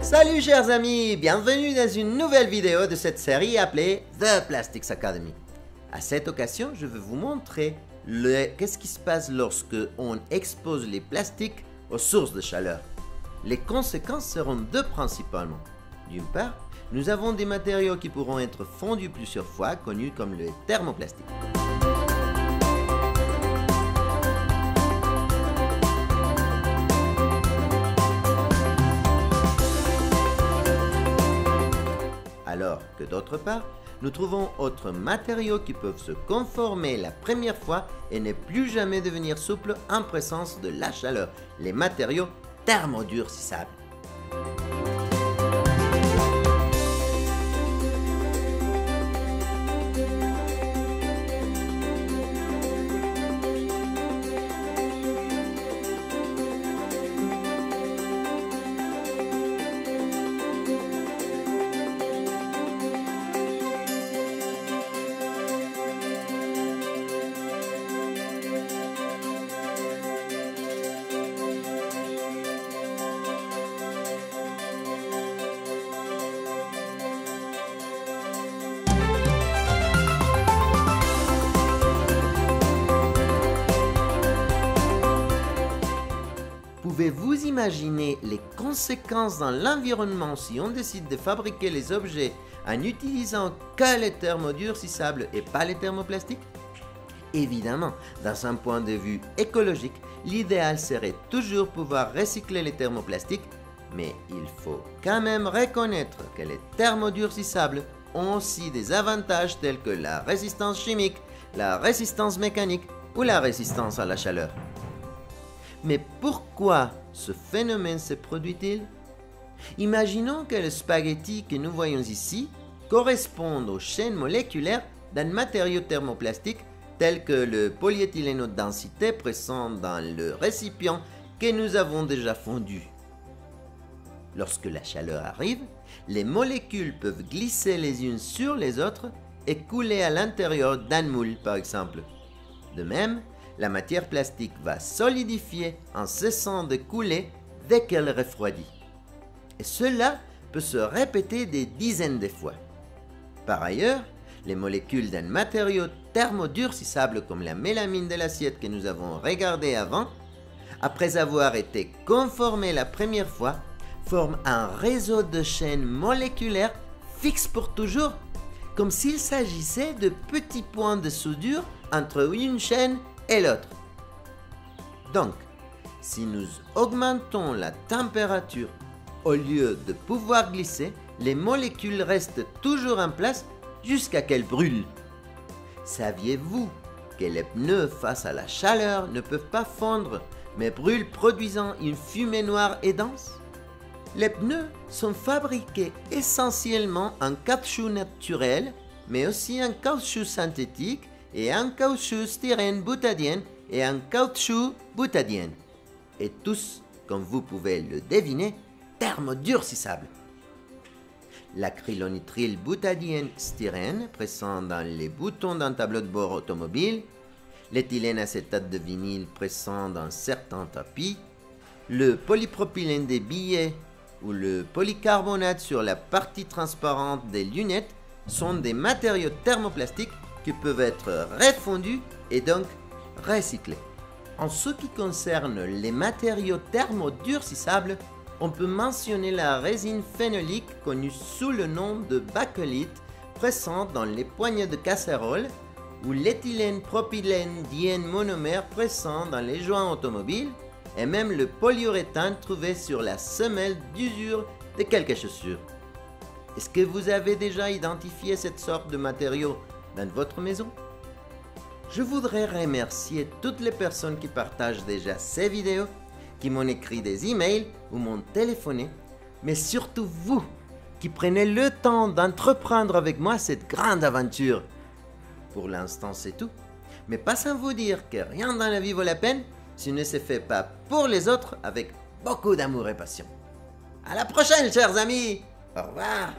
Salut chers amis, bienvenue dans une nouvelle vidéo de cette série appelée The Plastics Academy. À cette occasion, je vais vous montrer qu'est-ce qui se passe lorsque on expose les plastiques aux sources de chaleur. Les conséquences seront deux principalement. D'une part, nous avons des matériaux qui pourront être fondus plusieurs fois, connus comme le thermoplastique. Alors que d'autre part, nous trouvons autres matériaux qui peuvent se conformer la première fois et ne plus jamais devenir souples en présence de la chaleur, les matériaux thermodurcissables. Pouvez-vous imaginer les conséquences dans l'environnement si on décide de fabriquer les objets en utilisant que les thermodurcissables et pas les thermoplastiques? Évidemment, dans un point de vue écologique, l'idéal serait toujours pouvoir recycler les thermoplastiques, mais il faut quand même reconnaître que les thermodurcissables ont aussi des avantages tels que la résistance chimique, la résistance mécanique ou la résistance à la chaleur. Mais pourquoi ce phénomène se produit-il? Imaginons que le spaghetti que nous voyons ici corresponde aux chaînes moléculaires d'un matériau thermoplastique tel que le polyéthylène haute densité présent dans le récipient que nous avons déjà fondu. Lorsque la chaleur arrive, les molécules peuvent glisser les unes sur les autres et couler à l'intérieur d'un moule par exemple. De même, la matière plastique va solidifier en cessant de couler dès qu'elle refroidit. Et cela peut se répéter des dizaines de fois. Par ailleurs, les molécules d'un matériau thermodurcissable comme la mélamine de l'assiette que nous avons regardé avant, après avoir été conformées la première fois, forment un réseau de chaînes moléculaires fixes pour toujours, comme s'il s'agissait de petits points de soudure entre une chaîne et l'autre. Donc, si nous augmentons la température, au lieu de pouvoir glisser, les molécules restent toujours en place jusqu'à qu'elles brûlent. Saviez-vous que les pneus face à la chaleur ne peuvent pas fondre, mais brûlent produisant une fumée noire et dense? Les pneus sont fabriqués essentiellement en caoutchouc naturel, mais aussi en caoutchouc synthétique et en caoutchouc styrène butadiène et en caoutchouc butadiène. Et tous, comme vous pouvez le deviner, thermodurcissables. L'acrylonitrile butadiène styrène présent dans les boutons d'un tableau de bord automobile, l'éthylène acétate de vinyle présent dans certains tapis, le polypropylène des billets ou le polycarbonate sur la partie transparente des lunettes sont des matériaux thermoplastiques qui peuvent être refondus et donc recyclés. En ce qui concerne les matériaux thermodurcissables, on peut mentionner la résine phénolique connue sous le nom de bakelite présente dans les poignées de casserole ou l'éthylène propylène diène monomère présent dans les joints automobiles et même le polyuréthane trouvé sur la semelle d'usure de quelques chaussures. Est-ce que vous avez déjà identifié cette sorte de matériau dans votre maison? Je voudrais remercier toutes les personnes qui partagent déjà ces vidéos, qui m'ont écrit des emails ou m'ont téléphoné, mais surtout vous qui prenez le temps d'entreprendre avec moi cette grande aventure. Pour l'instant c'est tout, mais pas sans vous dire que rien dans la vie vaut la peine si ne se fait pas pour les autres avec beaucoup d'amour et passion. À la prochaine chers amis, au revoir.